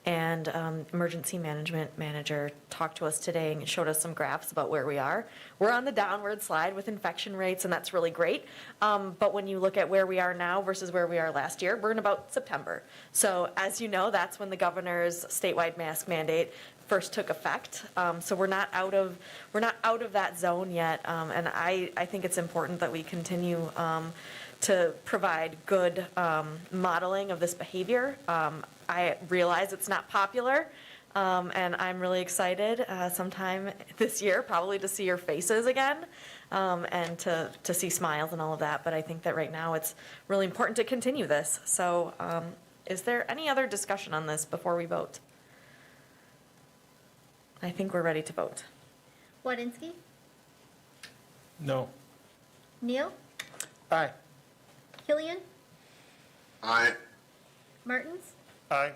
And emergency management manager talked to us today and showed us some graphs about where we are. We're on the downward slide with infection rates, and that's really great. But when you look at where we are now versus where we are last year, we're in about September. So as you know, that's when the governor's statewide mask mandate first took effect. So we're not out of that zone yet. And I think it's important that we continue to provide good modeling of this behavior. I realize it's not popular, and I'm really excited sometime this year, probably to see your faces again, and to see smiles and all of that. But I think that right now it's really important to continue this. So is there any other discussion on this before we vote? I think we're ready to vote. Wadinsky, No. Neal, Aye. Killian, Aye. Martins, Aye.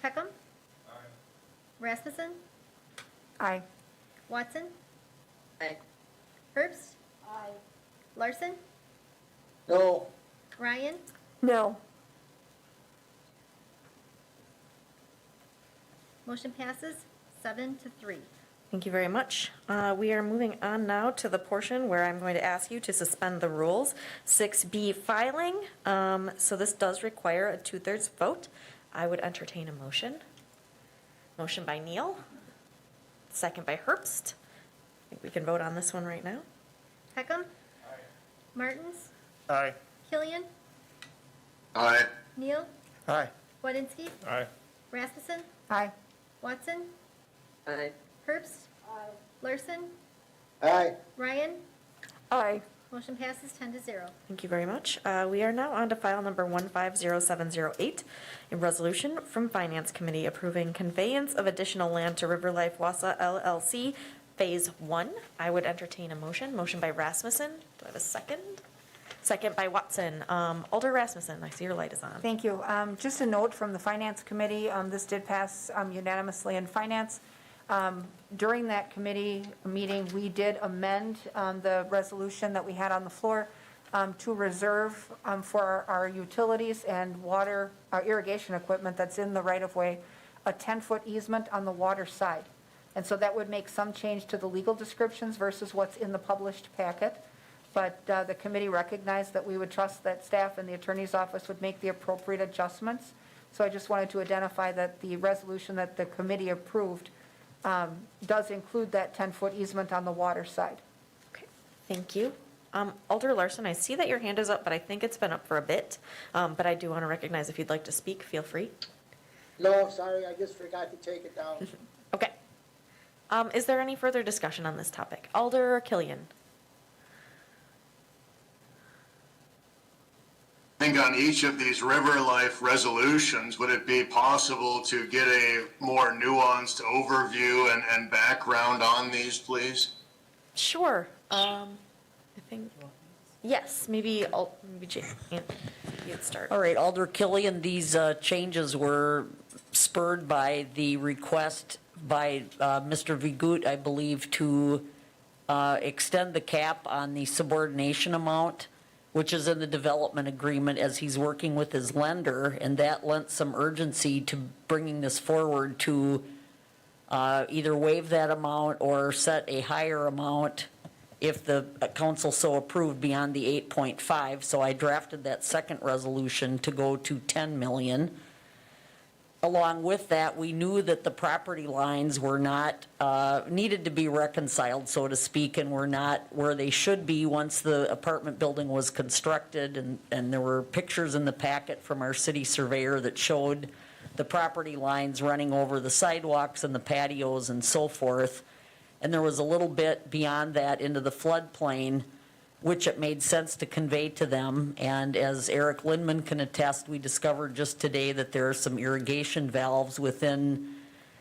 Peckham, Rasmussen, Aye. Watson, Aye. Herbst, Larson, No. Ryan, No. motion passes 7-3. Thank you very much. We are moving on now to the portion where I'm going to ask you to suspend the rules. 6B, filing. So this does require a 2/3 vote. I would entertain a motion. Motion by Neal, second by Herbst. I think we can vote on this one right now. Peckham, Martins, Aye. Killian, Aye. Neal, Aye. Wadinsky, Aye. Rasmussen, Aye. Watson, Aye. Herbst, Larson, Aye. Ryan, Aye. motion passes 10-0. Thank you very much. We are now on to file number 150708, a resolution from Finance Committee approving conveyance of additional land to River Life Wausau LLC, Phase 1. I would entertain a motion. Motion by Rasmussen. Do I have a second? Second by Watson. Alder Rasmussen, I see your light is on. Thank you. Just a note from the Finance Committee, this did pass unanimously in Finance. During that committee meeting, we did amend the resolution that we had on the floor to reserve for our utilities and water, our irrigation equipment that's in the right-of-way, a 10-foot easement on the water side. And so that would make some change to the legal descriptions versus what's in the published packet. But the committee recognized that we would trust that staff and the attorney's office would make the appropriate adjustments. So I just wanted to identify that the resolution that the committee approved does include that 10-foot easement on the water side. Okay, thank you. Alder Larson, I see that your hand is up, but I think it's been up for a bit. But I do want to recognize if you'd like to speak, feel free. No, sorry, I just forgot to take it down. Okay. Is there any further discussion on this topic? Alder Killian? I think on each of these River Life resolutions, would it be possible to get a more nuanced overview and background on these, please? Sure. I think, yes, maybe Jane, you'd start. All right, Alder Killian, these changes were spurred by the request by Mr. Vigut, I believe, to extend the cap on the subordination amount, which is in the development agreement as he's working with his lender, and that lent some urgency to bringing this forward to either waive that amount or set a higher amount if the council so approved beyond the 8.5. So I drafted that second resolution to go to 10 million. Along with that, we knew that the property lines were not, needed to be reconciled, so to speak, and were not where they should be once the apartment building was constructed. And there were pictures in the packet from our city surveyor that showed the property lines running over the sidewalks and the patios and so forth. And there was a little bit beyond that into the floodplain, which it made sense to convey to them. And as Eric Lindman can attest, we discovered just today that there are some irrigation valves within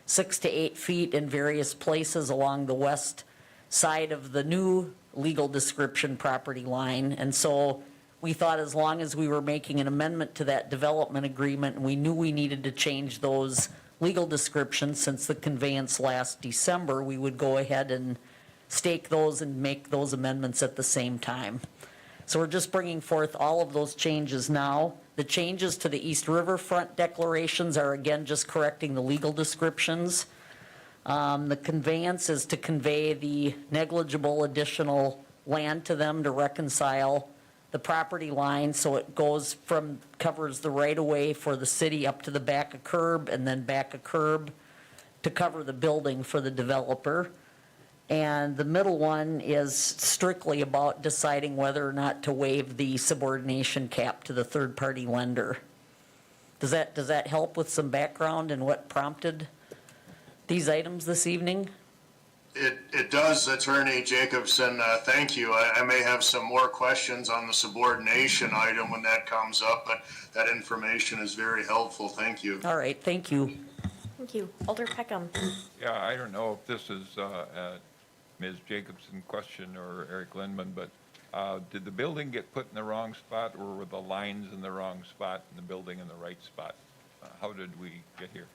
6 to 8 feet in various places along the west side of the new legal description property line. And so we thought as long as we were making an amendment to that development agreement, and we knew we needed to change those legal descriptions since the conveyance last December, we would go ahead and stake those and make those amendments at the same time. So we're just bringing forth all of those changes now. The changes to the East Riverfront declarations are again just correcting the legal descriptions. The conveyance is to convey the negligible additional land to them to reconcile the property line, so it goes from, covers the right-of-way for the city up to the back of curb, and then back of curb to cover the building for the developer. And the middle one is strictly about deciding whether or not to waive the subordination cap to the third-party lender. Does that help with some background and what prompted these items this evening? It does, Attorney Jacobson. Thank you. I may have some more questions on the subordination item when that comes up, but that information is very helpful. Thank you. All right, thank you. Thank you. Alder Peckham. Yeah, I don't know if this is Ms. Jacobson question or Eric Lindman, but did the building get put in the wrong spot, or were the lines in the wrong spot and the building in the right spot? How did we get here?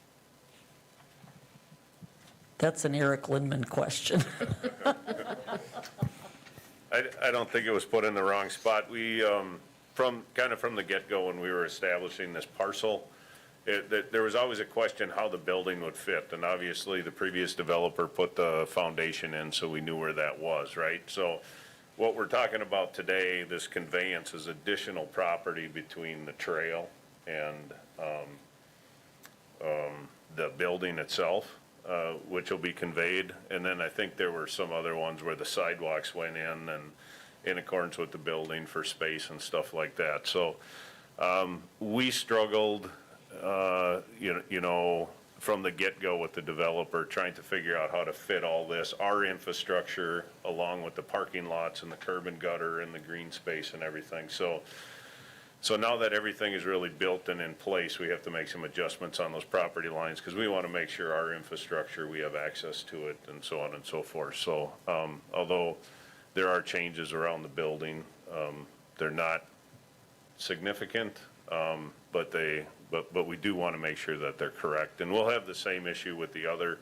That's an Eric Lindman question. I don't think it was put in the wrong spot. We, from the get-go when we were establishing this parcel, there was always a question how the building would fit. And obviously, the previous developer put the foundation in, so we knew where that was, right? So what we're talking about today, this conveyance, is additional property between the trail and the building itself. Which will be conveyed, and then I think there were some other ones where the sidewalks went in and in accordance with the building for space and stuff like that. So we struggled, you know, from the get-go with the developer, trying to figure out how to fit all this, our infrastructure, along with the parking lots and the curb and gutter and the green space and everything. So now that everything is really built and in place, we have to make some adjustments on those property lines because we want to make sure our infrastructure, we have access to it and so on and so forth. So although there are changes around the building, they're not significant, but we do want to make sure that they're correct. And we'll have the same issue with the other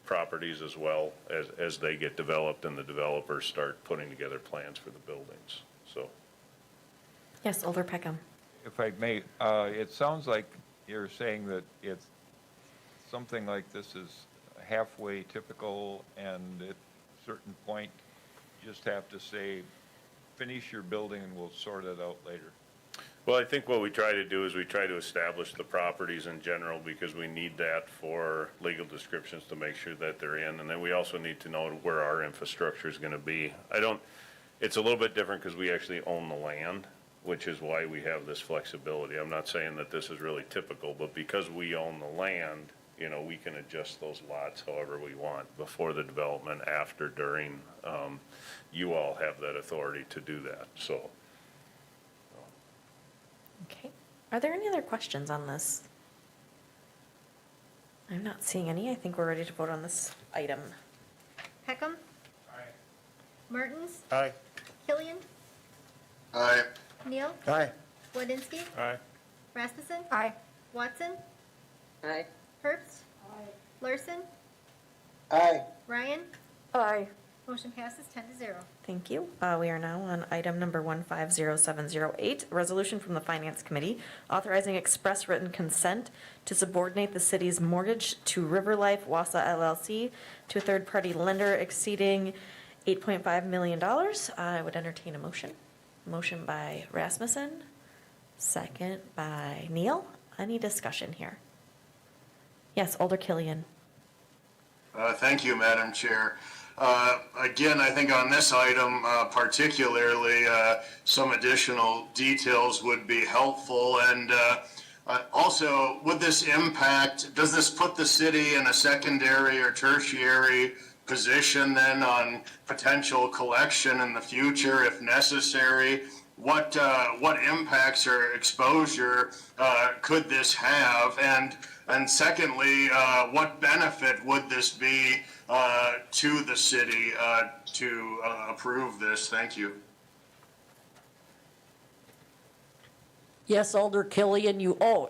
properties as well as they get developed and the developers start putting together plans for the buildings, so. Yes, Alder Peckham. If I may, it sounds like you're saying that it's something like this is halfway typical, and at a certain point, you just have to say, finish your building and we'll sort it out later. Well, I think what we try to do is we try to establish the properties in general because we need that for legal descriptions to make sure that they're in. And then we also need to know where our infrastructure is going to be. It's a little bit different because we actually own the land, which is why we have this flexibility. I'm not saying that this is really typical, but because we own the land, you know, we can adjust those lots however we want, before the development, after, during. You all have that authority to do that, so. Okay. Are there any other questions on this? I'm not seeing any. I think we're ready to vote on this item. Peckham? Aye. Martins? Aye. Killian? Aye. Neal? Aye. Wodinski? Aye. Rasmussen? Aye. Watson? Aye. Herbst? Larson? Aye. Ryan? Aye. Motion passes 10-0. Thank you. We are now on item number 150708, a resolution from the Finance Committee authorizing express written consent to subordinate the city's mortgage to Riverlife Wausau LLC to a third-party lender exceeding $8.5 million. I would entertain a motion. Motion by Rasmussen, second by Neal. Any discussion here? Yes, Alder Killian. Thank you, Madam Chair. Again, I think on this item particularly, some additional details would be helpful. And also, would this impact, does this put the city in a secondary or tertiary position then on potential collection in the future if necessary? what impacts or exposure could this have? And secondly, what benefit would this be to the city to approve this? Thank you. Yes, Alder Killian,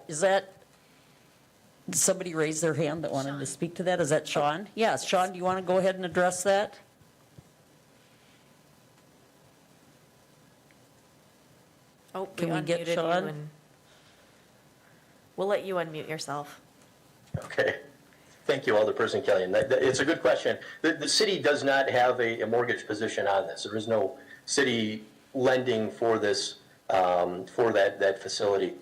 is that, did somebody raise their hand that wanted to speak to that? Is that Sean? Yes, Sean, do you want to go ahead and address that? Oh, Can we get unmuted you Sean? and we'll let you unmute yourself. Okay. Thank you, Alderperson Killian. It's a good question. The city does not have a mortgage position on this. There is no city lending for this, for that facility.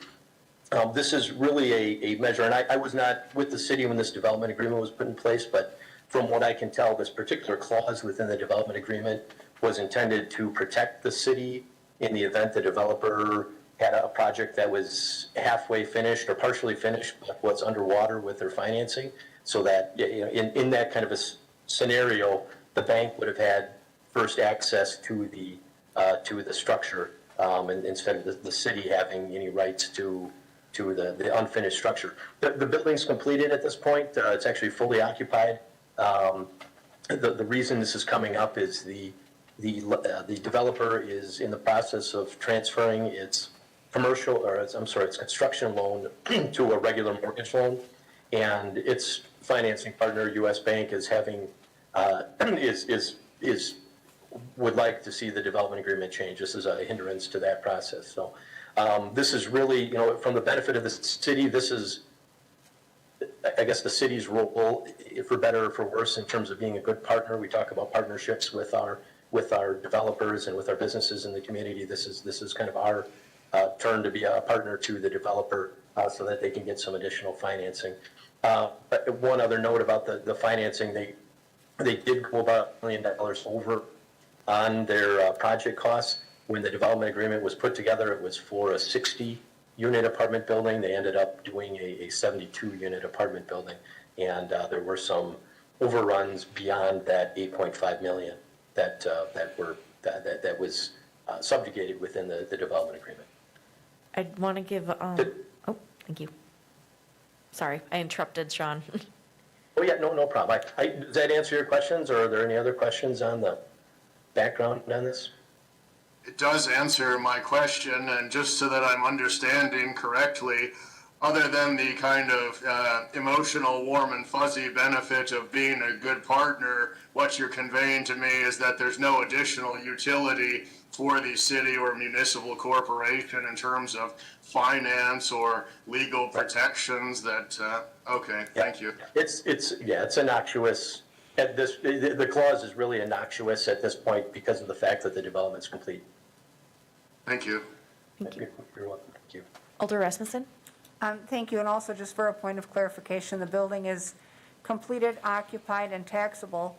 This is really a measure, and I was not with the city when this development agreement was put in place, but from what I can tell, this particular clause within the development agreement was intended to protect the city in the event the developer had a project that was halfway finished or partially finished, but was underwater with their financing, so that in that kind of a scenario, the bank would have had first access to the structure, and instead of the city having any rights to the unfinished structure. The building's completed at this point. It's actually fully occupied. The reason this is coming up is the developer is in the process of transferring its its construction loan to a regular mortgage loan, and its financing partner, U.S. Bank, is having would like to see the development agreement change. This is a hindrance to that process. So this is really, from the benefit of the city, this is, I guess, the city's role, for better or for worse, in terms of being a good partner. We talk about partnerships with our developers and with our businesses in the community. This is kind of our turn to be a partner to the developer so that they can get some additional financing. But one other note about the financing, they did go about $1 million over on their project costs. When the development agreement was put together, it was for a 60-unit apartment building. They ended up doing a 72-unit apartment building, and there were some overruns beyond that $8.5 million that was subjugated within the development agreement. I'd want to give, thank you. Sorry, I interrupted Sean. Oh, yeah, no problem. Does that answer your questions, or are there any other questions on the background on this? It does answer my question, and just so that I'm understanding correctly, other than the kind of emotional, warm and fuzzy benefit of being a good partner, what you're conveying to me is that there's no additional utility for the city or municipal corporation in terms of finance or legal protections that, okay, thank you. It's innocuous. The clause is really innocuous at this point because of the fact that the development's complete. Thank you. Thank you. You're welcome. Thank you. Alder Rasmussen? Thank you, and also just for a point of clarification, the building is completed, occupied, and taxable.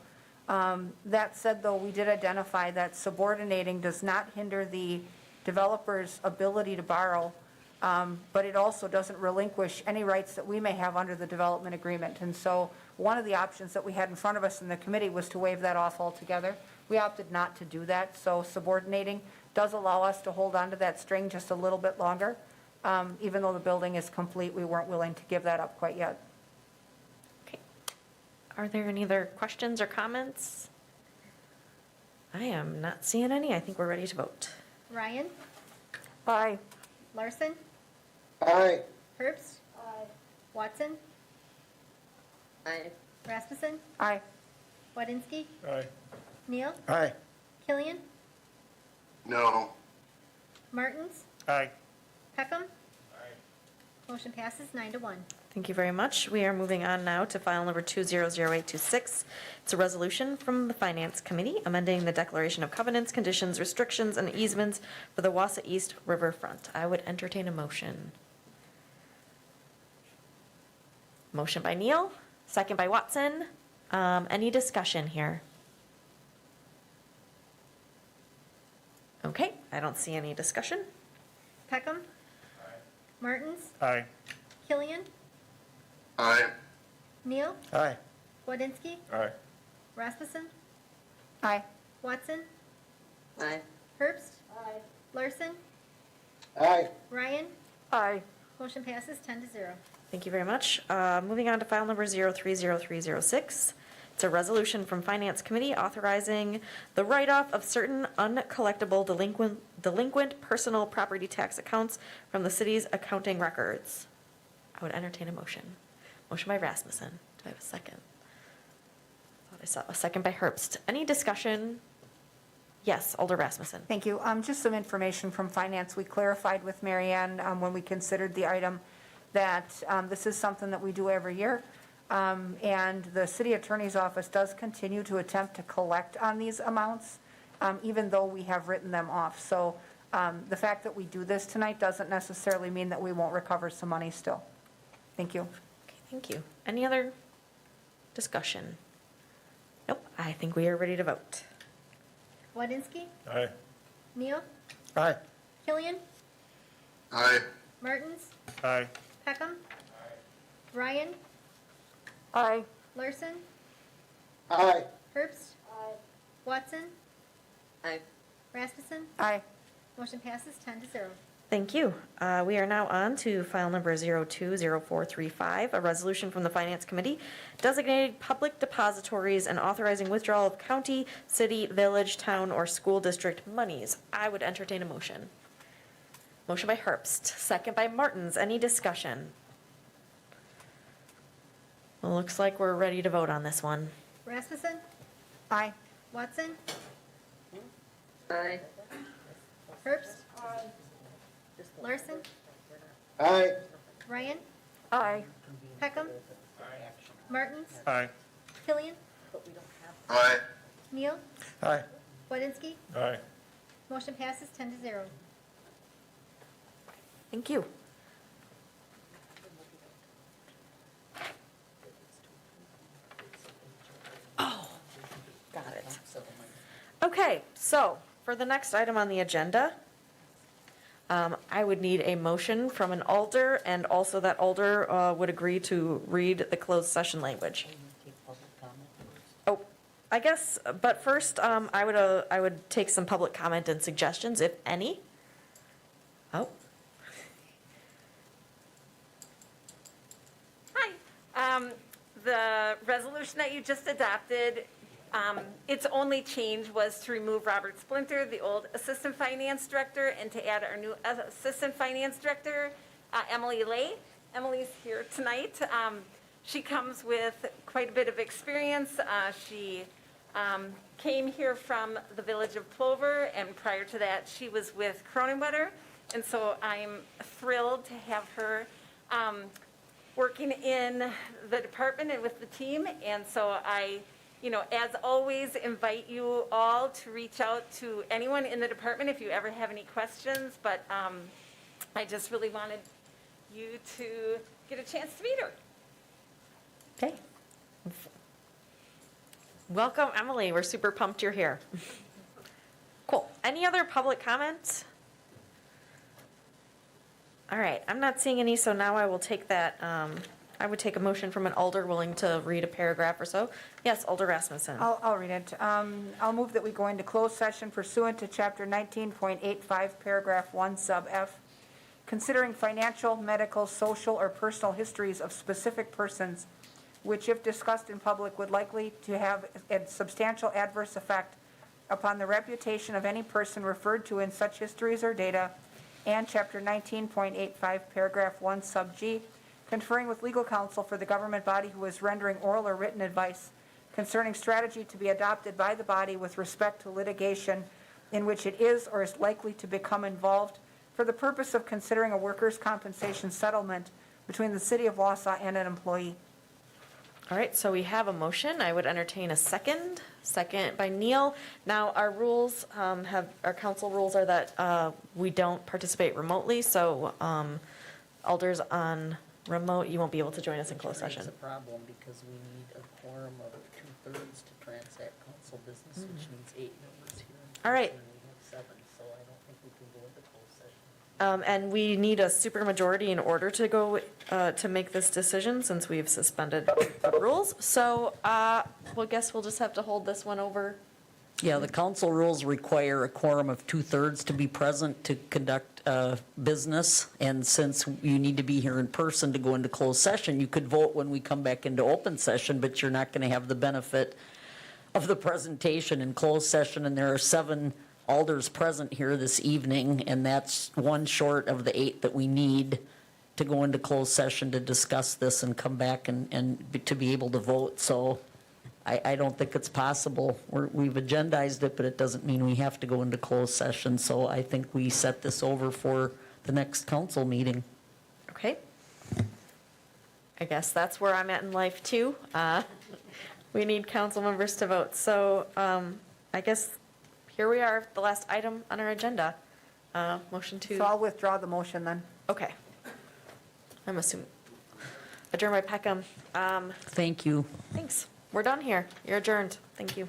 That said, though, we did identify that subordinating does not hinder the developer's ability to borrow, but it also doesn't relinquish any rights that we may have under the development agreement. And so one of the options that we had in front of us in the committee was to waive that off altogether. We opted not to do that, so subordinating does allow us to hold on to that string just a little bit longer. Even though the building is complete, we weren't willing to give that up quite yet. Okay. Are there any other questions or comments? I am not seeing any. I think we're ready to vote. Ryan? Aye. Larson? Aye. Herbst? Aye. Watson? Aye. Rasmussen? Aye. Wadinski? Aye. Neal? Aye. Killian? No. Martins? Aye. Peckham? Motion passes 9-1. Thank you very much. We are moving on now to file number 200826. It's a resolution from the Finance Committee amending the declaration of covenants, conditions, restrictions, and easements for the Wausau East Riverfront. I would entertain a motion. Motion by Neal, second by Watson. Any discussion here? Okay, I don't see any discussion. Peckham? Martins? Aye. Killian? Aye. Neal? Aye. Wadinski? Aye. Rasmussen? Aye. Watson? Aye. Herbst? Aye. Larson, Aye. Ryan, Aye. motion passes 10-0. Thank you very much. Moving on to file number 030306. It's a resolution from Finance Committee authorizing the write-off of certain uncollectible delinquent personal property tax accounts from the city's accounting records. I would entertain a motion. Motion by Rasmussen. Do I have a second? Thought I saw a second by Herbst. Any discussion? Yes, Alder Rasmussen. Thank you. Just some information from finance. We clarified with Marianne when we considered the item that this is something that we do every year. And the city attorney's office does continue to attempt to collect on these amounts, even though we have written them off. So the fact that we do this tonight doesn't necessarily mean that we won't recover some money still. Thank you. Okay, thank you. Any other discussion? Nope, I think we are ready to vote. Wadinsky, Aye. Neal, Aye. Killian, Aye. Martins, Aye. Peckham, Ryan, Aye. Larson, Aye. Herbst, Watson, Aye. Rasmussen, Aye. motion passes 10-0. Thank you. We are now on to file number 020435, a resolution from the Finance Committee designating public depositories and authorizing withdrawal of county, city, village, town, or school district monies. I would entertain a motion. Motion by Herbst, second by Martins. Any discussion? Well, looks like we're ready to vote on this one. Rasmussen, Aye. Watson, Aye. Herbst, Larson, Aye. Ryan, Aye. Peckham, Martins, Aye. Killian, Aye. Neal, Aye. Wadinsky, Aye. motion passes 10-0. Thank you. Oh, got it. Okay, so for the next item on the agenda, I would need a motion from an alder, and also that alder would agree to read the closed session language. Oh, I guess, but first, I would take some public comment and suggestions, if any. Oh. Hi. The resolution that you just adopted, its only change was to remove Robert Splinter, the old Assistant Finance Director, and to add our new Assistant Finance Director, Emily Lay. Emily's here tonight. She comes with quite a bit of experience. She came here from the village of Plover, and prior to that, she was with Cronenwetter. And so I'm thrilled to have her working in the department and with the team. And so I, as always, invite you all to reach out to anyone in the department if you ever have any questions. But I just really wanted you to get a chance to meet her. Okay. Welcome, Emily. We're super pumped you're here. Cool. Any other public comments? All right, I'm not seeing any, so now I will take that, I would take a motion from an alder willing to read a paragraph or so. Yes, Alder Rasmussen. I'll read it. I'll move that we go into closed session pursuant to Chapter 19.85, Paragraph 1, Sub F, considering financial, medical, social, or personal histories of specific persons, which if discussed in public would likely to have a substantial adverse effect upon the reputation of any person referred to in such histories or data, and Chapter 19.85, Paragraph 1, Sub G, conferring with legal counsel for the government body who is rendering oral or written advice concerning strategy to be adopted by the body with respect to litigation in which it is or is likely to become involved for the purpose of considering a workers' compensation settlement between the city of Wausau and an employee. All right, so we have a motion. I would entertain a second. Second by Neil. Now, our rules our council rules are that we don't participate remotely, so alders on remote, you won't be able to join us in closed session. It's a problem because we need a quorum of 2/3 to transact council business, which means 8 members here. All right. And we have 7, so I don't think we can go into closed session. And we need a supermajority in order to go to make this decision since we've suspended the rules. So, well, guess we'll just have to hold this one over Yeah, the council rules require a quorum of 2/3 to be present to conduct business. And since you need to be here in person to go into closed session, you could vote when we come back into open session, but you're not going to have the benefit of the presentation in closed session. And there are 7 alders present here this evening, and that's 1 short of the 8 that we need to go into closed session to discuss this and come back to be able to vote. So I don't think it's possible. We've agendized it, but it doesn't mean we have to go into closed session. So I think we set this over for the next council meeting. Okay. I guess that's where I'm at in life too. We need council members to vote. So I guess here we are, the last item on our agenda. Motion to. So I'll withdraw the motion then. Okay. I'm assuming. Adjourn by Peckham. Thank you. Thanks. We're done here. You're adjourned. Thank you.